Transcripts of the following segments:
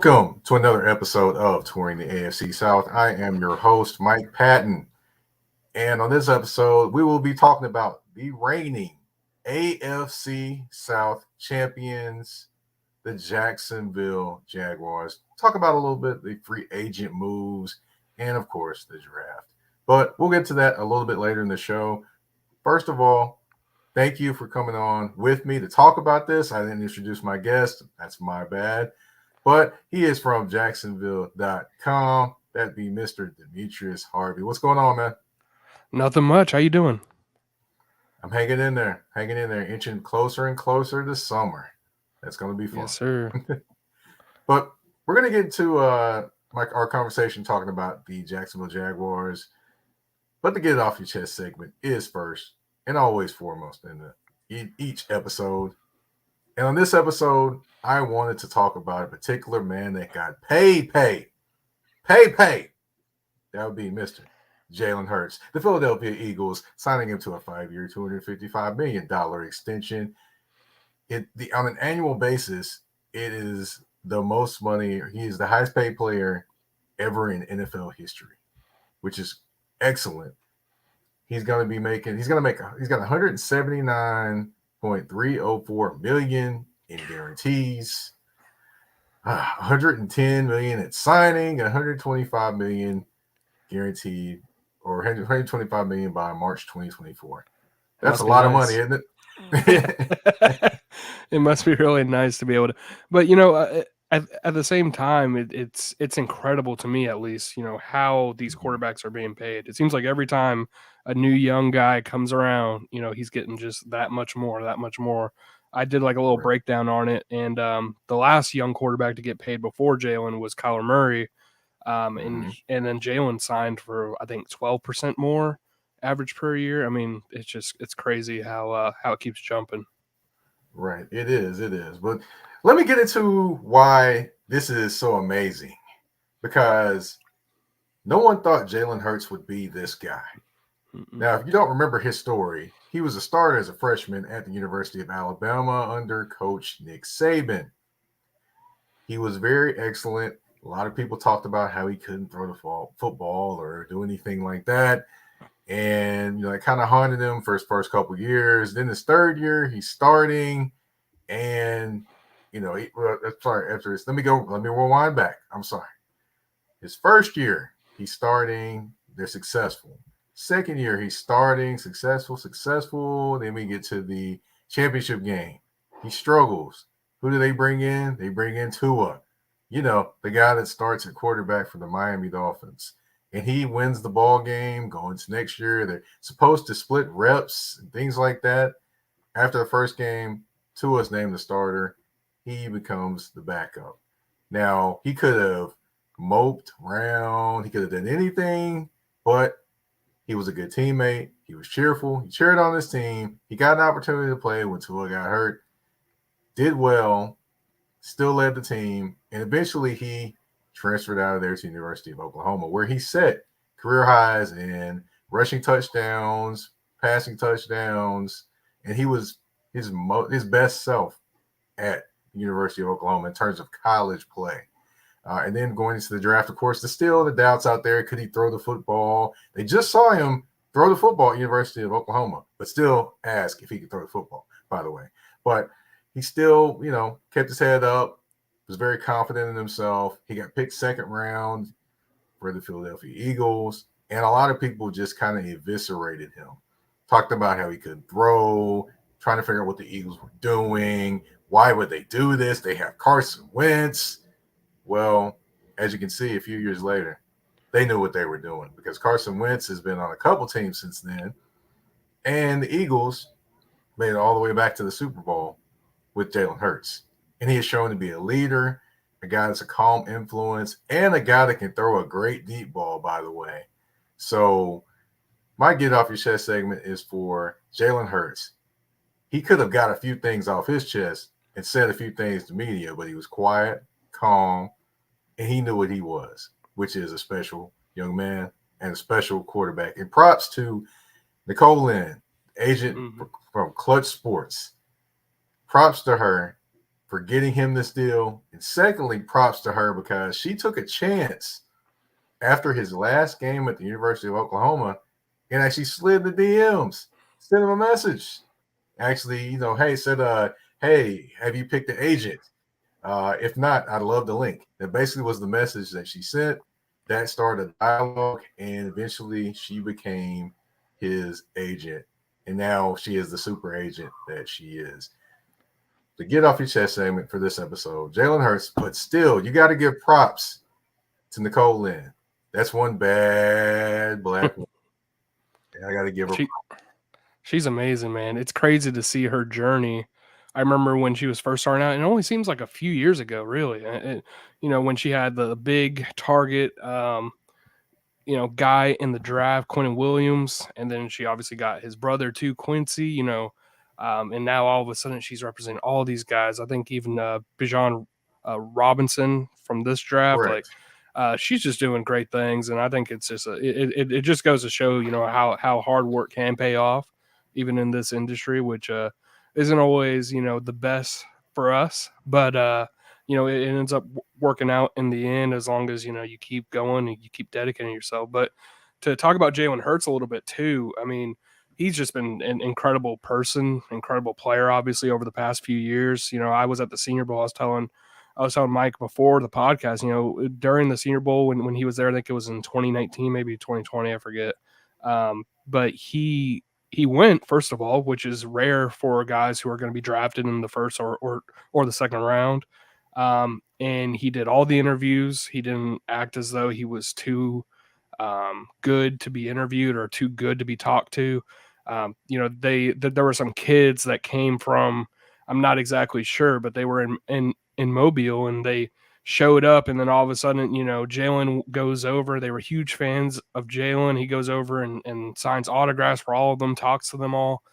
Welcome to another episode of Touring the AFC South. I am your host, Mike Patton. And on this episode, we will be talking about the reigning AFC South champions, the Jacksonville Jaguars. Talk about a little bit the free agent moves and, of course, the draft. But we'll get to that a little bit later in the show. First of all, thank you for coming on with me to talk about this. I didn't introduce my guest. That's my bad. But he is from Jacksonville.com. That'd be Mr. Demetrius Harvey. What's going on, man? Nothing much. How you doing? I'm hanging in there, inching closer and closer to summer. That's going to be fun. Yes, sir. But we're going to get into our conversation talking about the Jacksonville Jaguars. But to get it off your chest segment is first and always foremost in each episode. And on this episode, I wanted to talk about a particular man that got paid. That would be Mr. Jalen Hurts. The Philadelphia Eagles signing him to a 5-year, $255 million extension. On an annual basis, it is the most money. He is the highest paid player ever in NFL history, which is excellent. He's got 179.304 million in guarantees, 110 million at signing, 125 million guaranteed, or 125 million by March 2024. That's a lot of money, isn't it? It must be really nice to be able to, but at the same time, it's incredible to me, at least, how these quarterbacks are being paid. It seems like every time a new young guy comes around, he's getting just that much more. I did like a little breakdown on it, and the last young quarterback to get paid before Jalen was Kyler Murray, and then Jalen signed for, I think, 12% more average per year. I mean, it's crazy how it keeps jumping. Right, it is. But let me get into why this is so amazing, because no one thought Jalen Hurts would be this guy. Now, if you don't remember his story, he was a starter as a freshman at the University of Alabama under Coach Nick Saban. He was very excellent. A lot of people talked about how he couldn't throw the football or do anything like that. And, it kind of haunted him for his first couple of years. Then his third year, he's starting. And, after this, let me rewind back. I'm sorry. His first year, he's starting. They're successful. Second year, he's starting, successful. Then we get to the championship game. He struggles. Who do they bring in? They bring in Tua, the guy that starts at quarterback for the Miami Dolphins. And he wins the ball game going to next year. They're supposed to split reps and things like that. After the first game, Tua's named the starter. He becomes the backup. Now, he could have moped around. He could have done anything, but he was a good teammate. He was cheerful. He cheered on his team. He got an opportunity to play when Tua got hurt. Did well. Still led the team. And eventually he transferred out of there to the University of Oklahoma, where he set career highs in rushing touchdowns, passing touchdowns, and he was his best self at the University of Oklahoma in terms of college play. And then going into the draft, of course, there's still the doubts out there. Could he throw the football? They just saw him throw the football at the University of Oklahoma, but still ask if he could throw the football, by the way. But he still, kept his head up, was very confident in himself. He got picked second round for the Philadelphia Eagles, and a lot of people just kind of eviscerated him. Talked about how he couldn't throw, trying to figure out what the Eagles were doing. Why would they do this? They have Carson Wentz. Well, as you can see, a few years later, they knew what they were doing, because Carson Wentz has been on a couple teams since then, and the Eagles made it all the way back to the Super Bowl with Jalen Hurts. And he is shown to be a leader, a guy that's a calm influence, and a guy that can throw a great deep ball, by the way. So my get off your chest segment is for Jalen Hurts. He could have got a few things off his chest and said a few things to media, but he was quiet, calm, and he knew what he was, which is a special young man and a special quarterback. And props to Nicole Lynn, agent from Clutch Sports. Props to her for getting him this deal. And secondly, props to her because she took a chance after his last game at the University of Oklahoma and actually slid the DMs, sent him a message. Actually, hey, said, hey, have you picked an agent? If not, I'd love the link. That basically was the message that she sent. That started a dialogue, and eventually she became his agent. And now she is the super agent that she is. The Get Off Your Chest segment for this episode, Jalen Hurts, but still, you got to give props to Nicole Lynn. That's one bad black woman. I got to give her She's amazing, man. It's crazy to see her journey. I remember when she was first starting out, and it only seems like a few years ago, really. When she had the big target, guy in the draft, Quentin Williams, and then she obviously got his brother too, Quincy. And now all of a sudden she's representing all these guys. I think even Bijan Robinson from this draft, correct. She's just doing great things, and I think it's just it just goes to show how hard work can pay off, even in this industry, which isn't always the best for us, but it ends up working out in the end as long as you keep going and you keep dedicating yourself. But to talk about Jalen Hurts a little bit too, I mean, he's just been an incredible person, incredible player, obviously over the past few years. I was at the Senior Bowl. I was telling Mike before the podcast, during the Senior Bowl when he was there, I think it was in 2019, maybe 2020, I forget. But he went, first of all, which is rare for guys who are going to be drafted in the first or the second round. And he did all the interviews. He didn't act as though he was too good to be interviewed or too good to be talked to. There were some kids that came from, I'm not exactly sure, but they were in Mobile, and they showed up, and then all of a sudden, Jalen goes over. They were huge fans of Jalen. He goes over and signs autographs for all of them, talks to them all.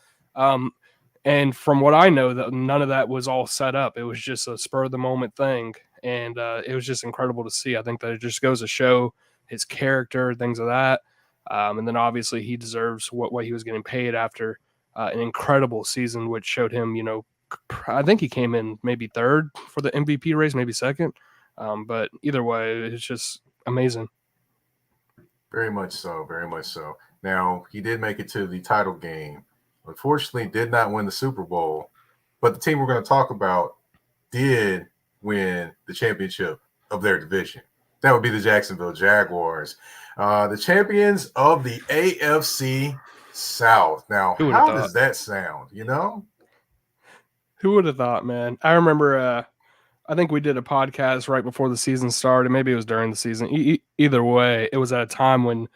And from what I know, that none of that was all set up. It was just a spur of the moment thing, and it was just incredible to see. I think that it just goes to show his character, things of that. And then obviously he deserves what he was getting paid after an incredible season, which showed him, I think he came in maybe third for the MVP race, maybe second. But either way, it's just amazing. Very much so. Very much so. Now, he did make it to the title game. Unfortunately, did not win the Super Bowl. But the team we're going to talk about did win the championship of their division. That would be the Jacksonville Jaguars, the champions of the AFC South. Now, how does that sound, Who would have thought, man? I remember I think we did a podcast right before the season started. Maybe it was during the season. Either way, it was at a time when,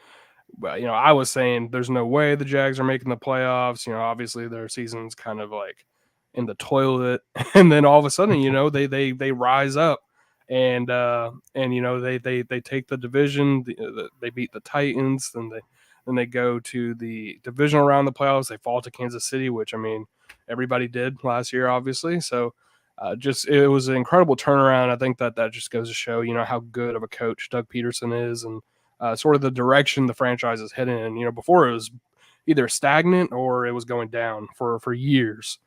I was saying there's no way the Jags are making the playoffs. Obviously their season's kind of like in the toilet, and then all of a sudden, they rise up, and they take the division. They beat the Titans, then they go to the divisional round of the playoffs. They fall to Kansas City, which, I mean, everybody did last year, obviously. So it was an incredible turnaround. I think that just goes to show, how good of a coach Doug Peterson is, and sort of the direction the franchise is heading in. Before it was either stagnant or it was going down for years.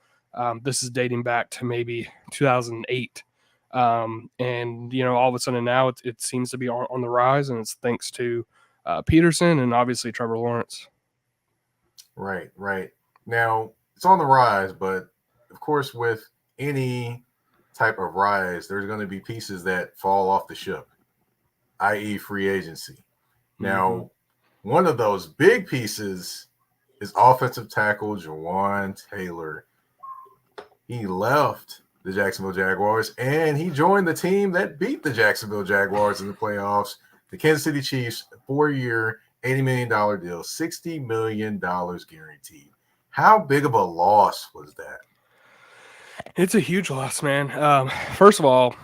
This is dating back to maybe 2008. And, all of a sudden now it seems to be on the rise, and it's thanks to Peterson and obviously Trevor Lawrence. Right. Now, it's on the rise, but of course, with any type of rise, there's going to be pieces that fall off the ship, i.e. free agency. Now, one of those big pieces is offensive tackle Jawan Taylor. He left the Jacksonville Jaguars, and he joined the team that beat the Jacksonville Jaguars in the playoffs, the Kansas City Chiefs, 4-year, $80 million deal, $60 million guaranteed. How big of a loss was that? It's a huge loss, man. First of all,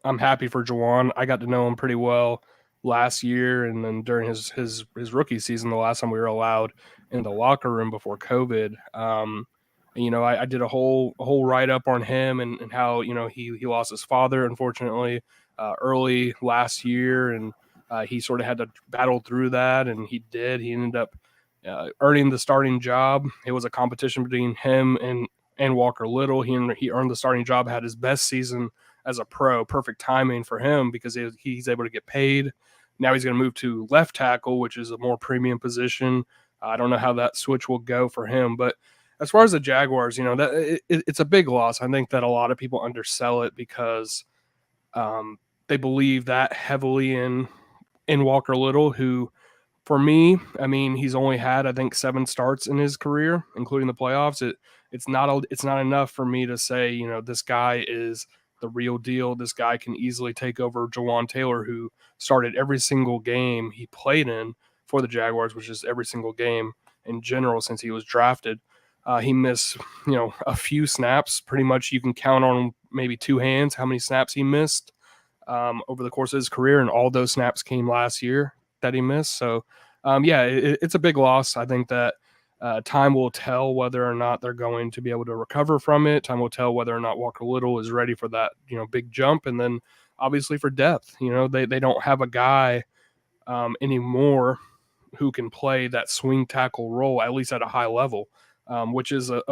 I'm happy for Jawan. I got to know him pretty well last year, and then during his rookie season, the last time we were allowed in the locker room before COVID. I did a whole write up on him and how he lost his father, unfortunately, early last year, and he sort of had to battle through that, and he did. He ended up earning the starting job. It was a competition between him and and Walker Little. He earned the starting job, had his best season as a pro. Perfect timing for him because he's able to get paid. Now he's going to move to left tackle, which is a more premium position. I don't know how that switch will go for him, but as far as the Jaguars, it's a big loss. I think that a lot of people undersell it because they believe that heavily in Walker Little, who, for me, I mean, he's only had, I think, 7 starts in his career, including the playoffs. It's not enough for me to say, this guy is the real deal. This guy can easily take over Jawan Taylor, who started every single game he played in for the Jaguars, which is every single game in general since he was drafted. He missed, a few snaps. Pretty much you can count on maybe 2 hands how many snaps he missed over the course of his career, and all those snaps came last year that he missed. So, it's a big loss. I think that time will tell whether or not they're going to be able to recover from it. Time will tell whether or not Walker Little is ready for that, big jump. And then obviously for depth, they don't have a guy anymore who can play that swing tackle role, at least at a high level, which is a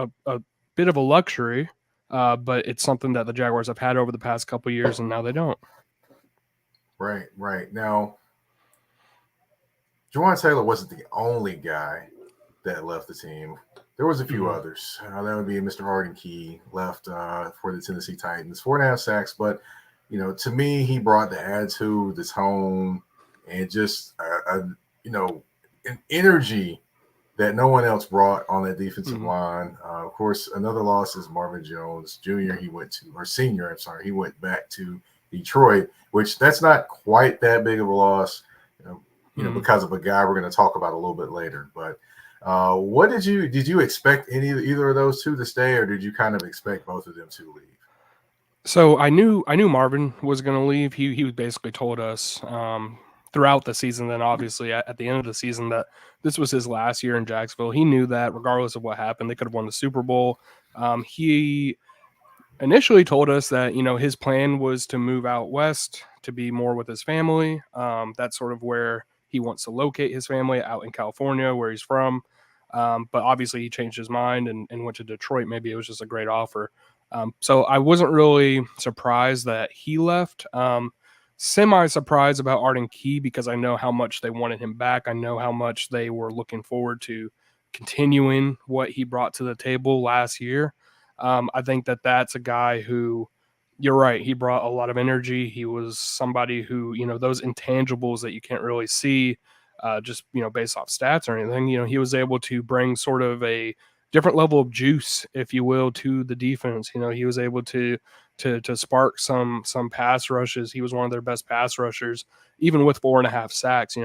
bit of a luxury, but it's something that the Jaguars have had over the past couple of years, and now they don't. Right. Now, Jawan Taylor wasn't the only guy that left the team. There was a few others. That would be Mr. Arden Key, left for the Tennessee Titans, 4.5 sacks. But, to me, he brought the attitude, the tone, and just, an energy that no one else brought on that defensive line. Of course, another loss is Marvin Jones Jr. He went back to Detroit, which that's not quite that big of a loss, because of a guy we're going to talk about a little bit later. But what did you expect either of those two to stay, or did you kind of expect both of them to leave? So I knew Marvin was going to leave. He basically told us throughout the season, then obviously at the end of the season, that this was his last year in Jacksonville. He knew that regardless of what happened, they could have won the Super Bowl. He initially told us that, his plan was to move out west to be more with his family. That's sort of where he wants to locate his family, out in California, where he's from. But obviously he changed his mind and went to Detroit. Maybe it was just a great offer. So I wasn't really surprised that he left. Semi-surprised about Arden Key because I know how much they wanted him back. I know how much they were looking forward to continuing what he brought to the table last year. I think that that's a guy who, you're right, he brought a lot of energy. He was somebody who, those intangibles that you can't really see just, based off stats or anything, he was able to bring sort of a different level of juice, if you will, to the defense. He was able to spark some pass rushes. He was one of their best pass rushers, even with 4.5 sacks.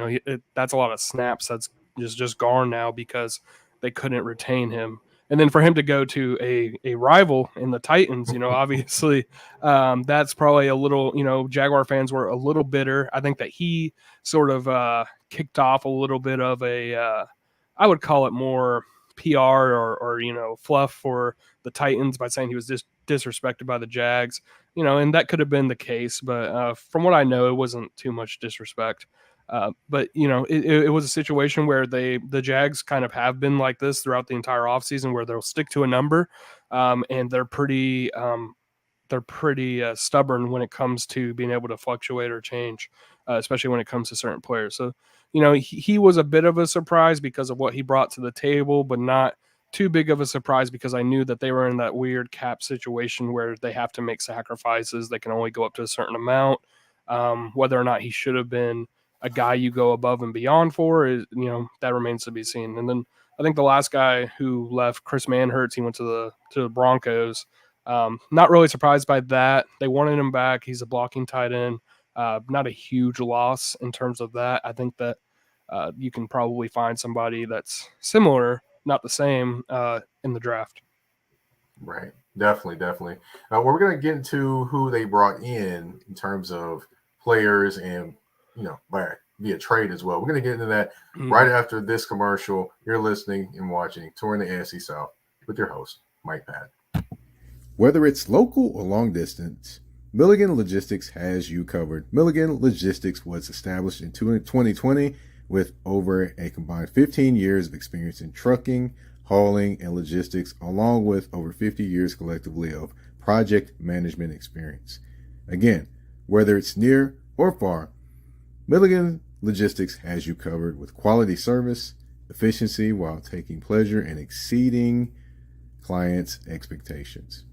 That's a lot of snaps that's just gone now because they couldn't retain him. And then for him to go to a rival in the Titans, obviously that's probably a little, Jaguar fans were a little bitter. I think that he sort of kicked off a little bit of I would call it more PR or fluff for the Titans by saying he was disrespected by the Jags, and that could have been the case. But from what I know, it wasn't too much disrespect. But it was a situation where the Jags kind of have been like this throughout the entire offseason, where they'll stick to a number, and they're pretty stubborn when it comes to being able to fluctuate or change, especially when it comes to certain players. So, he was a bit of a surprise because of what he brought to the table, but not too big of a surprise because I knew that they were in that weird cap situation where they have to make sacrifices. They can only go up to a certain amount. Whether or not he should have been a guy you go above and beyond for is, that remains to be seen. And then I think the last guy who left, Chris Manhertz, he went to the Broncos. Not really surprised by that. They wanted him back. He's a blocking tight end. Not a huge loss in terms of that. I think that you can probably find somebody that's similar, not the same, in the draft. Right. Definitely. We're going to get into who they brought in terms of players and, via trade as well. We're going to get into that right after this commercial. You're listening and watching Touring the AFC South with your host, Mike Pat. Whether it's local or long distance, Milligan Logistics has you covered. Milligan Logistics was established in 2020 with over a combined 15 years of experience in trucking, hauling, and logistics, along with over 50 years collectively of project management experience. Again, whether it's near or far, Milligan Logistics has you covered with quality service, efficiency while taking pleasure in exceeding clients' expectations.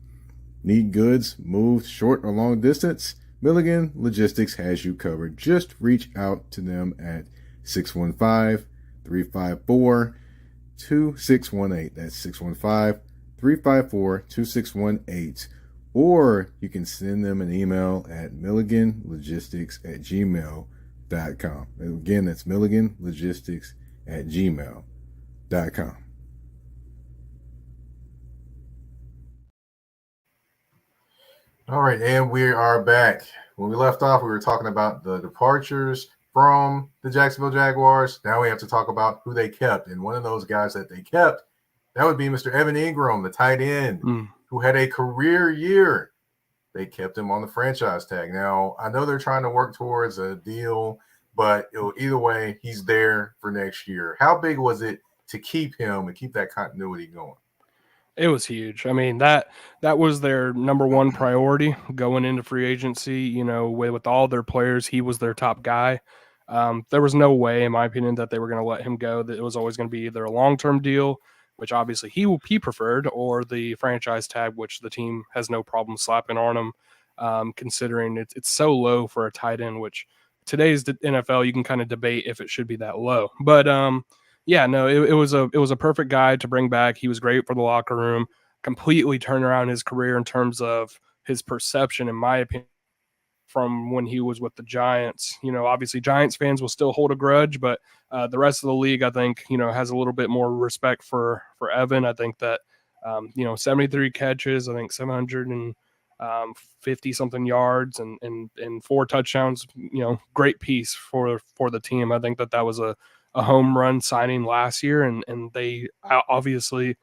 Need goods moved short or long distance? Milligan Logistics has you covered. Just reach out to them at 615-354-2618. That's 615-354-2618. Or you can send them an email at milliganlogistics@gmail.com. Again, that's milliganlogistics@gmail.com. All right, and we are back. When we left off, we were talking about the departures from the Jacksonville Jaguars. Now we have to talk about who they kept. And one of those guys that they kept, that would be Mr. Evan Ingram, the tight end, who had a career year. They kept him on the franchise tag. Now, I know they're trying to work towards a deal, but either way, he's there for next year. How big was it to keep him and keep that continuity going? It was huge. I mean, that was their number one priority going into free agency. You know, with all their players, he was their top guy. There was no way, in my opinion, that they were going to let him go. That it was always going to be either a long-term deal, which obviously he preferred, or the franchise tag, which the team has no problem slapping on him, considering it's so low for a tight end, which today's NFL, you can kind of debate if it should be that low. But yeah, no, it was a perfect guy to bring back. He was great for the locker room, completely turned around his career in terms of his perception, in my opinion, from when he was with the Giants. You know, obviously Giants fans will still hold a grudge, but the rest of the league, I think, you know, has a little bit more respect for Evan. I think that, 73 catches, I think 750 something yards and 4 touchdowns, you know, great piece for the team. I think that was a home run signing last year, and they obviously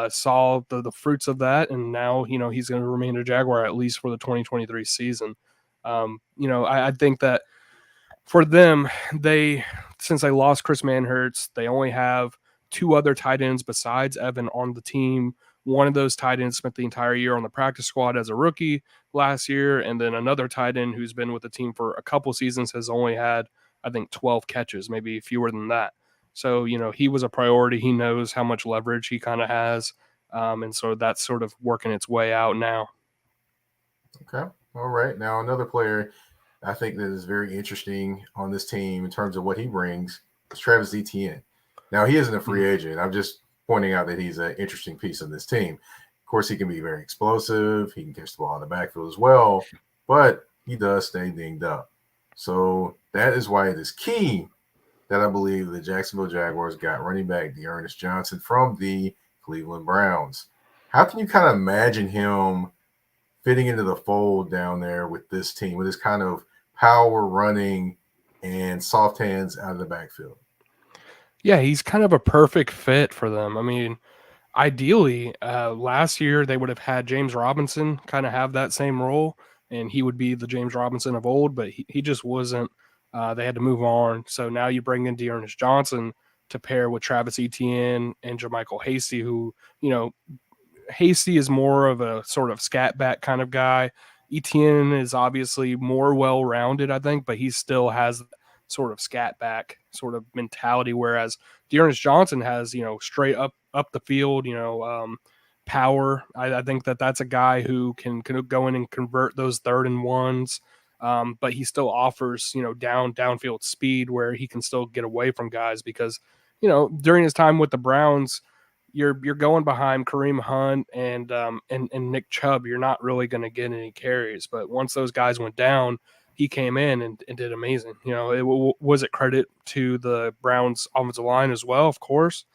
saw the fruits of that, and now, you know, he's going to remain a Jaguar at least for the 2023 season. I think that for them, since they lost Chris Manhertz, they only have 2 other tight ends besides Evan on the team. One of those tight ends spent the entire year on the practice squad as a rookie last year, and then another tight end who's been with the team for a couple seasons has only had, I think, 12 catches, maybe fewer than that. So, you know, he was a priority. He knows how much leverage he kind of has. And so that's sort of working its way out now. Okay. All right. Now, another player I think that is very interesting on this team in terms of what he brings is Travis Etienne. Now, he isn't a free agent. I'm just pointing out that he's an interesting piece of this team. Of course, he can be very explosive. He can catch the ball in the backfield as well, but he does stay dinged up. So that is why it is key that I believe the Jacksonville Jaguars got running back Dearness Johnson from the Cleveland Browns. How can you kind of imagine him fitting into the fold down there with this team, with his kind of power running and soft hands out of the backfield? Yeah, he's kind of a perfect fit for them. I mean, ideally, last year they would have had James Robinson kind of have that same role, and he would be the James Robinson of old, but he just wasn't. They had to move on. So now you bring in Dearness Johnson to pair with Travis Etienne and Jermichael Hasty, who, you know, Hasty is more of a sort of scat back kind of guy. Etienne is obviously more well-rounded, I think, but he still has sort of scat back sort of mentality, whereas Dearness Johnson has, you know, straight up the field, you know, power. I think that's a guy who can go in and convert those 3rd and 1s, but he still offers, you know, downfield speed where he can still get away from guys because, you know, during his time with the Browns, you're going behind Kareem Hunt and Nick Chubb. You're not really going to get any carries, but once those guys went down, he came in and did amazing. You know, was it credit to the Browns offensive line as well, of course,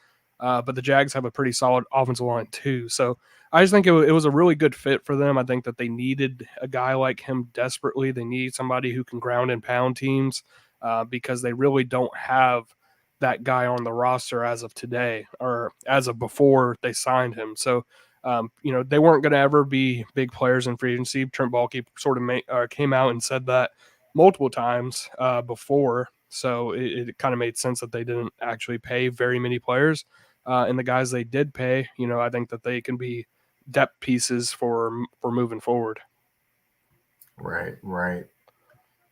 but the Jags have a pretty solid offensive line too. So I just think it was a really good fit for them. I think that they needed a guy like him desperately. They need somebody who can ground and pound teams because they really don't have that guy on the roster as of today or as of before they signed him. So, you know, they weren't going to ever be big players in free agency. Trent Baalke sort of came out and said that multiple times before. So it kind of made sense that they didn't actually pay very many players. and the guys they did pay, I think that they can be depth pieces for moving forward. Right, right.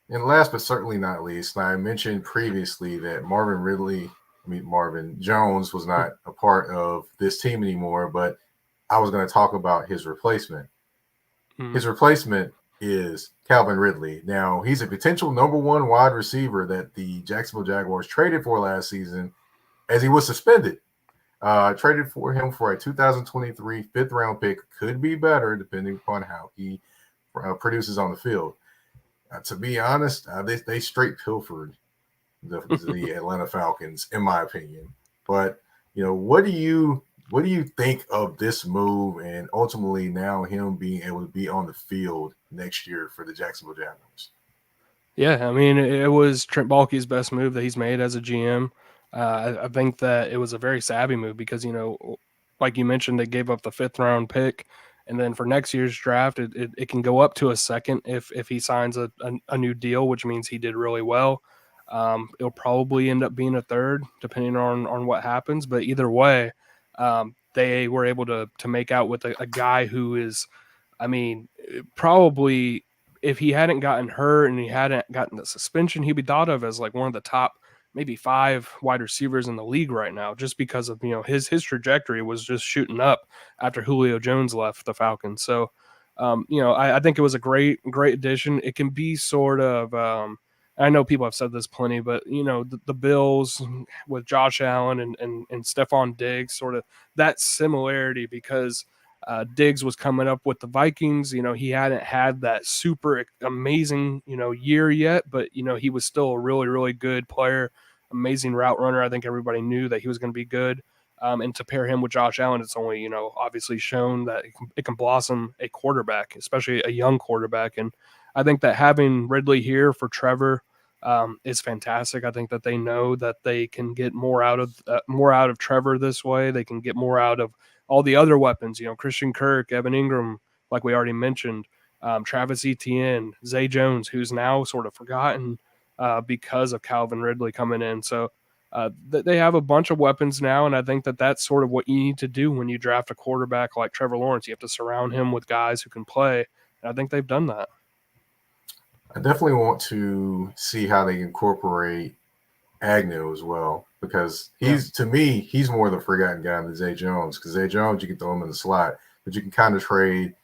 And last but certainly not least, I mentioned previously that Marvin Jones was not a part of this team anymore, but I was going to talk about his replacement. His replacement is Calvin Ridley. Now, he's a potential number one wide receiver that the Jacksonville Jaguars traded for last season as he was suspended. Traded for him for a 2023 fifth-round pick. Could be better depending upon how he produces on the field. To be honest, they straight pilfered the Atlanta Falcons, in my opinion. But what do you think of this move, and ultimately now him being able to be on the field next year for the Jacksonville Jaguars? Yeah, I mean, it was Trent Baalke's best move that he's made as a GM. I think that it was a very savvy move because, like you mentioned, they gave up the fifth-round pick. And then for next year's draft, it can go up to a second if he signs a new deal, which means he did really well. It'll probably end up being a third, depending on what happens. But either way, they were able to make out with a guy who is, I mean, probably if he hadn't gotten hurt and he hadn't gotten the suspension, he'd be thought of as like one of the top maybe 5 wide receivers in the league right now, just because of his trajectory was just shooting up after Julio Jones left the Falcons. So I think it was a great addition. It can be sort of I know people have said this plenty, but the Bills with Josh Allen and Stephon Diggs, sort of that similarity, because Diggs was coming up with the Vikings. He hadn't had that super amazing year yet, but he was still a really, really good player, amazing route runner. I think everybody knew that he was going to be good. And to pair him with Josh Allen, it's only obviously shown that it can blossom a quarterback, especially a young quarterback. And I think that having Ridley here for Trevor is fantastic. I think that they know that they can get more out of Trevor this way. They can get more out of all the other weapons, Christian Kirk, Evan Ingram, like we already mentioned, Travis Etienne, Zay Jones, who's now sort of forgotten because of Calvin Ridley coming in. So they have a bunch of weapons now, and I think that that's sort of what you need to do when you draft a quarterback like Trevor Lawrence. You have to surround him with guys who can play, and I think they've done that. I definitely want to see how they incorporate Agnew as well, because to me, he's more the forgotten guy than Zay Jones, because Zay Jones, you can throw him in the slot, but you can kind of trade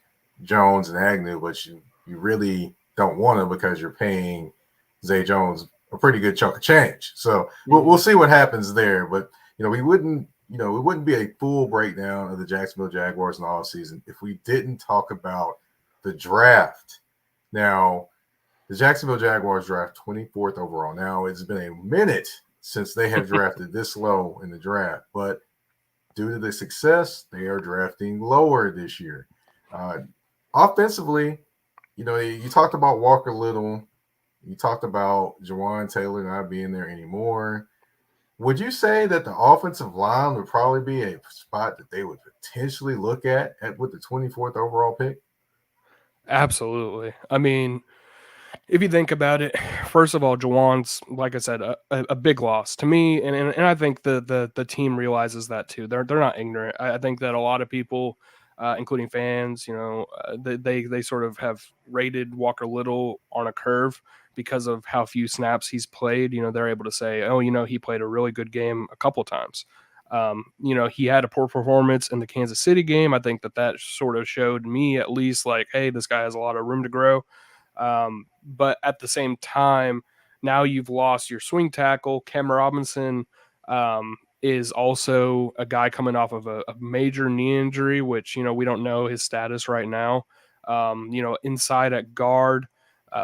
Jones and Agnew, but you really don't want to because you're paying Zay Jones a pretty good chunk of change. So we'll see what happens there. But we wouldn't it wouldn't be a full breakdown of the Jacksonville Jaguars in the offseason if we didn't talk about the draft. Now, the Jacksonville Jaguars draft 24th overall. Now, it's been a minute since they have drafted this low in the draft, but due to the success, they are drafting lower this year. Offensively, you talked about Walker Little. You talked about Jawan Taylor not being there anymore. Would you say that the offensive line would probably be a spot that they would potentially look at with the 24th overall pick? Absolutely. I mean, if you think about it, first of all, Jawan's, like I said, a big loss to me, and I think the team realizes that too. They're not ignorant. I think that a lot of people, including fans, they sort of have rated Walker Little on a curve because of how few snaps he's played. They're able to say, oh, he played a really good game a couple times. He had a poor performance in the Kansas City game. I think that sort of showed me at least like, hey, this guy has a lot of room to grow. But at the same time, now you've lost your swing tackle. Cam Robinson is also a guy coming off of a major knee injury, which, we don't know his status right now. Inside at guard,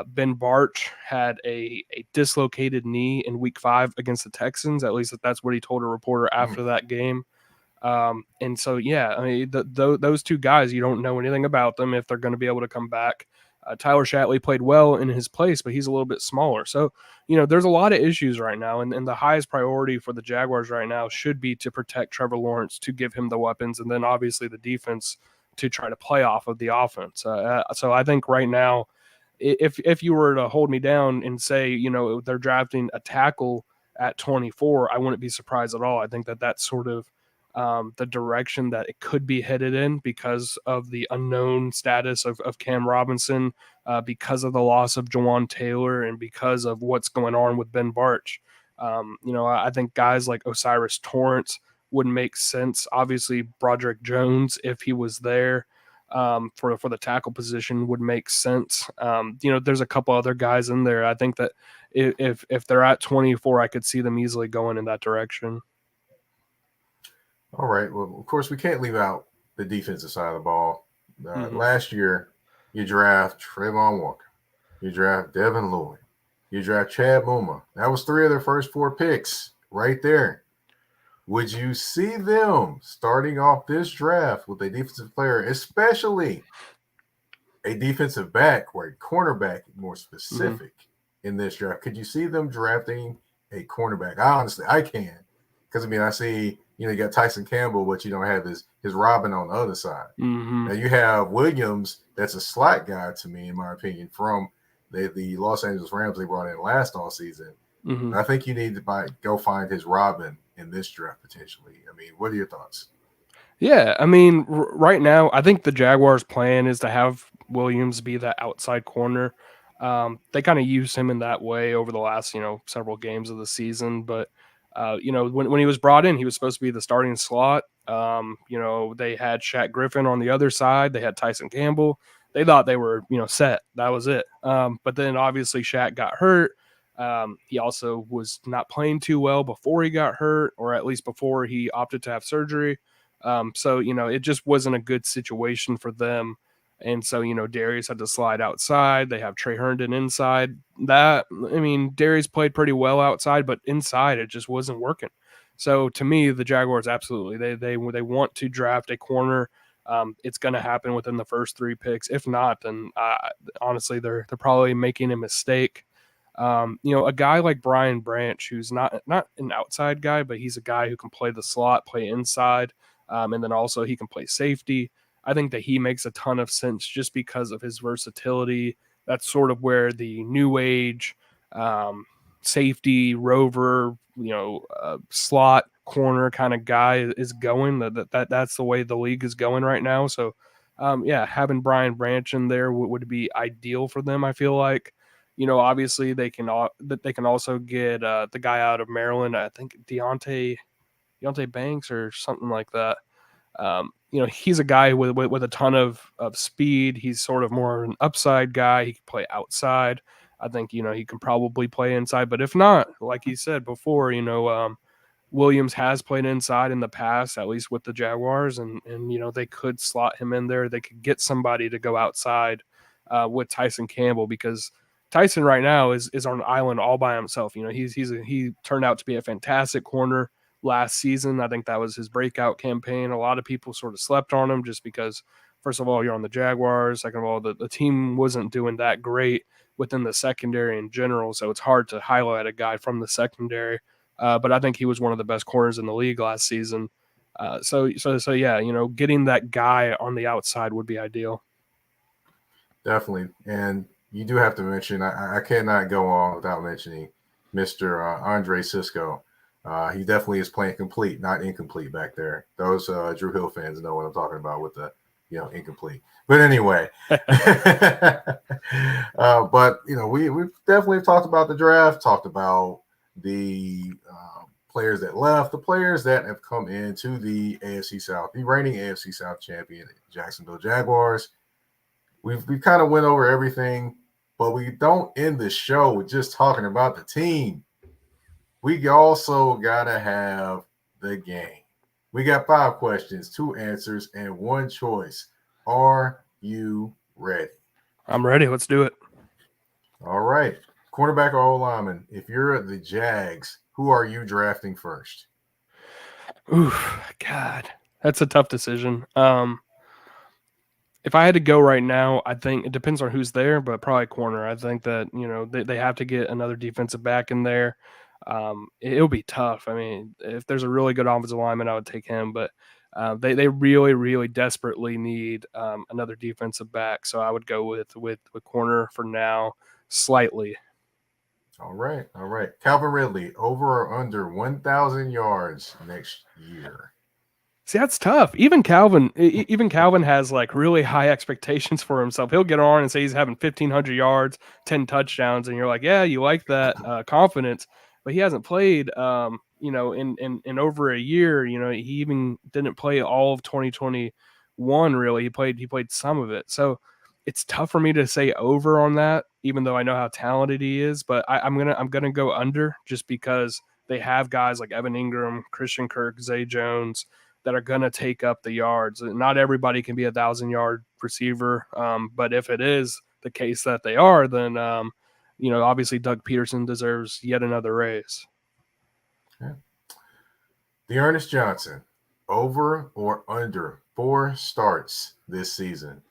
Ben Barch had a dislocated knee in week 5 against the Texans. At least that's what he told a reporter after that game. And so, yeah, I mean, those two guys, you don't know anything about them if they're going to be able to come back. Tyler Shatley played well in his place, but he's a little bit smaller. So, there's a lot of issues right now. And the highest priority for the Jaguars right now should be to protect Trevor Lawrence, to give him the weapons, and then obviously the defense to try to play off of the offense. So I think right now, if you were to hold me down and say, they're drafting a tackle at 24, I wouldn't be surprised at all. I think that's sort of the direction that it could be headed in because of the unknown status of Cam Robinson, because of the loss of Jawan Taylor, and because of what's going on with Ben Barch. I think guys like Osiris Torrance would make sense. Obviously, Broderick Jones, if he was there, for the tackle position, would make sense. There's a couple other guys in there. I think that if they're at 24, I could see them easily going in that direction. All right. Well, of course, we can't leave out the defensive side of the ball. Last year, you draft Trayvon Walker, you draft Devin Lloyd, you draft Chad Muma. That was 3 of their first 4 picks right there. Would you see them starting off this draft with a defensive player, especially a defensive back or a cornerback, more specific in this draft? Could you see them drafting a cornerback? I can, because I see you got Tyson Campbell, but you don't have his Robin on the other side. Now you have Williams, that's a slot guy to me, in my opinion, from the Los Angeles Rams they brought in last offseason. I think you need to go find his Robin in this draft potentially. What are your thoughts? Yeah, right now, I think the Jaguars' plan is to have Williams be that outside corner. They kind of used him in that way over the last, several games of the season. But, when he was brought in, he was supposed to be the starting slot. They had Shaq Griffin on the other side. They had Tyson Campbell. They thought they were, set. That was it. But then obviously Shaq got hurt. He also was not playing too well before he got hurt, or at least before he opted to have surgery. So it just wasn't a good situation for them. And so, Darius had to slide outside. They have Trey Herndon inside. Darius played pretty well outside, but inside it just wasn't working. So to me, the Jaguars absolutely they want to draft a corner. It's going to happen within the first 3 picks. If not, then honestly, they're probably making a mistake. A guy like Brian Branch, who's not an outside guy, but he's a guy who can play the slot, play inside, and then also he can play safety. I think that he makes a ton of sense just because of his versatility. That's sort of where the new age safety rover, slot corner kind of guy is going. That's the way the league is going right now. So, having Brian Branch in there would be ideal for them. I feel like. Obviously they can also get the guy out of Maryland. I think Deontay Banks or something like that. He's a guy with a ton of speed. He's sort of more an upside guy. He can play outside. I think he can probably play inside. But if not, like he said before, Williams has played inside in the past, at least with the Jaguars, and they could slot him in there. They could get somebody to go outside with Tyson Campbell, because Tyson right now is on an island all by himself. He turned out to be a fantastic corner last season. I think that was his breakout campaign. A lot of people sort of slept on him just because, first of all, you're on the Jaguars. Second of all, the team wasn't doing that great within the secondary in general. So it's hard to highlight a guy from the secondary. But I think he was one of the best corners in the league last season. So yeah, getting that guy on the outside would be ideal. Definitely. And you do have to mention, I cannot go on without mentioning Mr. Andre Cisco. He definitely is playing complete, not incomplete back there. Those Drew Hill fans know what I'm talking about with the, incomplete. But anyway, but we've definitely talked about the draft, talked about the players that left, the players that have come into the AFC South, the reigning AFC South champion, Jacksonville Jaguars. We've kind of went over everything, but we don't end the show with just talking about the team. We also got to have the game. We got 5 questions, 2 answers, and 1 choice. Are you ready? I'm ready. Let's do it. All right. Cornerback or O-lineman, if you're the Jags, who are you drafting first? Ooh, God. That's a tough decision. If I had to go right now, I think it depends on who's there, but probably corner. I think that, they have to get another defensive back in there. It'll be tough. If there's a really good offensive lineman, I would take him, but they really, really desperately need another defensive back. So I would go with corner for now, slightly. All right. Calvin Ridley, over or under 1,000 yards next year? See, that's tough. Even Calvin has like really high expectations for himself. He'll get on and say he's having 1,500 yards, 10 touchdowns, and you're like, yeah, you like that confidence, but he hasn't played, in over a year. He even didn't play all of 2021. Really, he played some of it. So it's tough for me to say over on that, even though I know how talented he is. But I'm gonna go under just because they have guys like Evan Ingram, Christian Kirk, Zay Jones that are going to take up the yards. Not everybody can be 1,000-yard receiver, but if it is the case that they are, then obviously Doug Peterson deserves yet another raise. Yeah. Dearness Johnson, over or under 4 starts this season?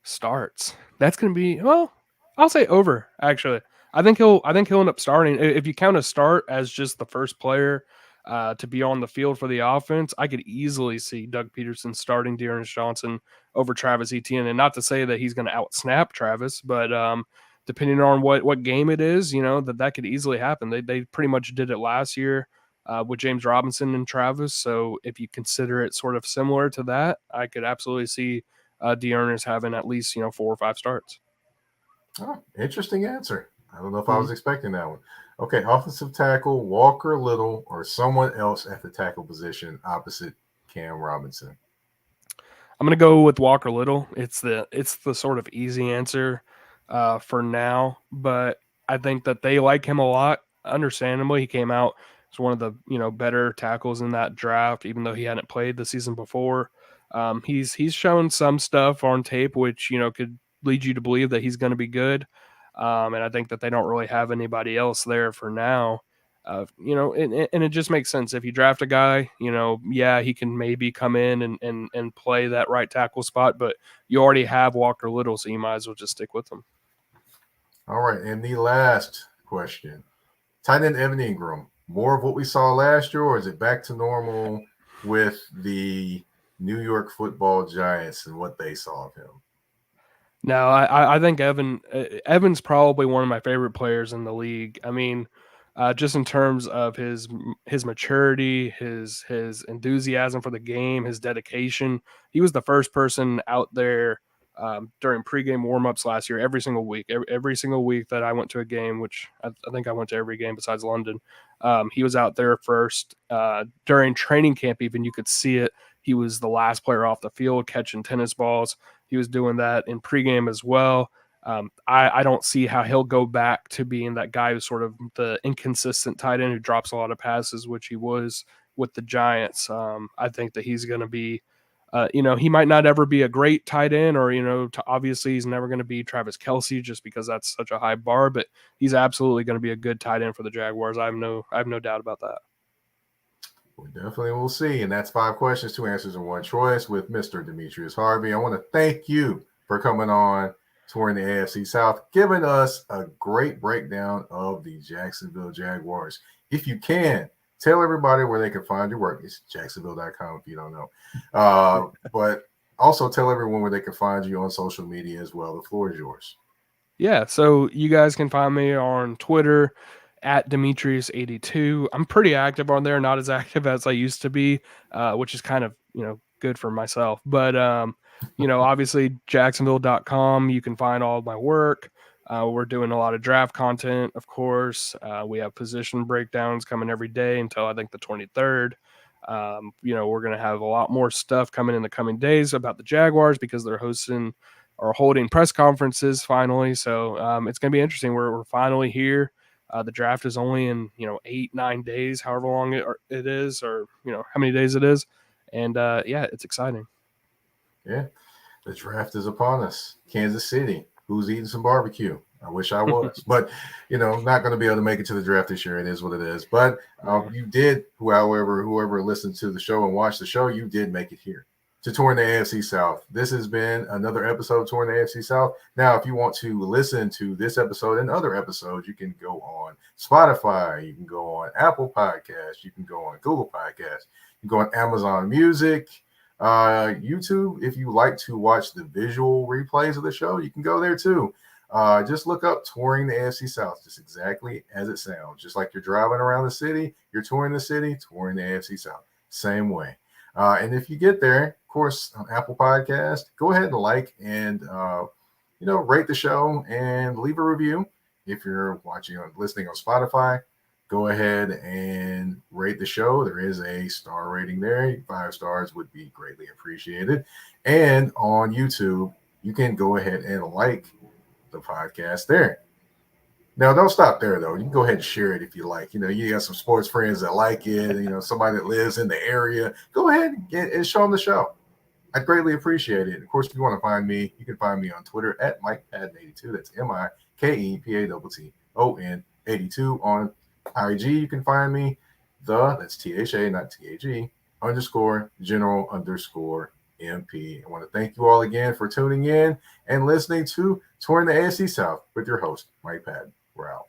Starts. That's going to be, well, I'll say over. Actually, I think he'll end up starting. If you count a start as just the first player to be on the field for the offense, I could easily see Doug Peterson starting Dearness Johnson over Travis Etienne. And not to say that he's going to out-snap Travis, but depending on what game it is, that could easily happen. They pretty much did it last year with James Robinson and Travis. So if you consider it sort of similar to that, I could absolutely see Dearness having at least 4 or 5 starts. Oh, interesting answer. I don't know if I was expecting that one. Okay, offensive tackle, Walker Little, or someone else at the tackle position opposite Cam Robinson? I'm going to go with Walker Little. It's the sort of easy answer for now, but I think that they like him a lot. Understandably, he came out as one of the better tackles in that draft, even though he hadn't played the season before. He's shown some stuff on tape which could lead you to believe that he's going to be good. And I think that they don't really have anybody else there for now. And it just makes sense if you draft a guy, he can maybe come in and play that right tackle spot, but you already have Walker Little, so you might as well just stick with him. All right, and the last question. Tight end Evan Ingram, more of what we saw last year, or is it back to normal with the New York Football Giants and what they saw of him? No, I think Evan's probably one of my favorite players in the league. I mean, just in terms of his maturity, his enthusiasm for the game, his dedication. He was the first person out there during pregame warmups last year, every single week. Every single week that I went to a game, which I think I went to every game besides London, he was out there first. During training camp, even you could see it. He was the last player off the field catching tennis balls. He was doing that in pregame as well. I don't see how he'll go back to being that guy who's sort of the inconsistent tight end who drops a lot of passes, which he was with the Giants. I think that he's going to be, he might not ever be a great tight end, or obviously he's never going to be Travis Kelce just because that's such a high bar. But he's absolutely going to be a good tight end for the Jaguars. I have no doubt about that. We definitely will see. And that's 5 questions, 2 answers, and 1 choice with Mr. Demetrius Harvey. I want to thank you for coming on touring the AFC South, giving us a great breakdown of the Jacksonville Jaguars. If you can, tell everybody where they can find your work. It's jacksonville.com if you don't know. But also tell everyone where they can find you on social media as well. The floor is yours. Yeah, so you guys can find me on Twitter at Demetrius82. I'm pretty active on there, not as active as I used to be, which is kind of, good for myself. But, obviously Jacksonville.com, you can find all of my work. We're doing a lot of draft content, of course. We have position breakdowns coming every day until I think the 23rd. We're going to have a lot more stuff coming in the coming days about the Jaguars because they're holding press conferences finally. So it's going to be interesting. We're finally here. The draft is only in 8-9 days, however long it is, or how many days it is, and it's exciting. Yeah, the draft is upon us. Kansas City, who's eating some barbecue? I wish I was, but not going to be able to make it to the draft this year. It is what it is. But you did, whoever listened to the show and watched the show, you did make it here to touring the AFC South. This has been another episode of Touring the AFC South. Now, if you want to listen to this episode and other episodes, you can go on Spotify, you can go on Apple Podcasts, you can go on Google Podcasts, you can go on Amazon Music, YouTube. If you like to watch the visual replays of the show, you can go there too. Just look up Touring the AFC South, just exactly as it sounds. Just like you're driving around the city, you're touring the city, touring the AFC South. Same way. And if you get there, of course, on Apple Podcast, go ahead and like and rate the show and leave a review. If you're listening on Spotify, go ahead and rate the show. There is a star rating there. 5 stars would be greatly appreciated. And on YouTube, you can go ahead and like the podcast there. Now, don't stop there, though. You can go ahead and share it if you like. You got some sports friends that like it, somebody that lives in the area. Go ahead and show them the show. I'd greatly appreciate it. Of course, if you want to find me, you can find me on Twitter at MikePadden82. That's MikePadden82 on IG. You can find me that's THA, not TAG, _general_MP. I want to thank you all again for tuning in and listening to Touring the AFC South with your host, Mike Padden. We're out.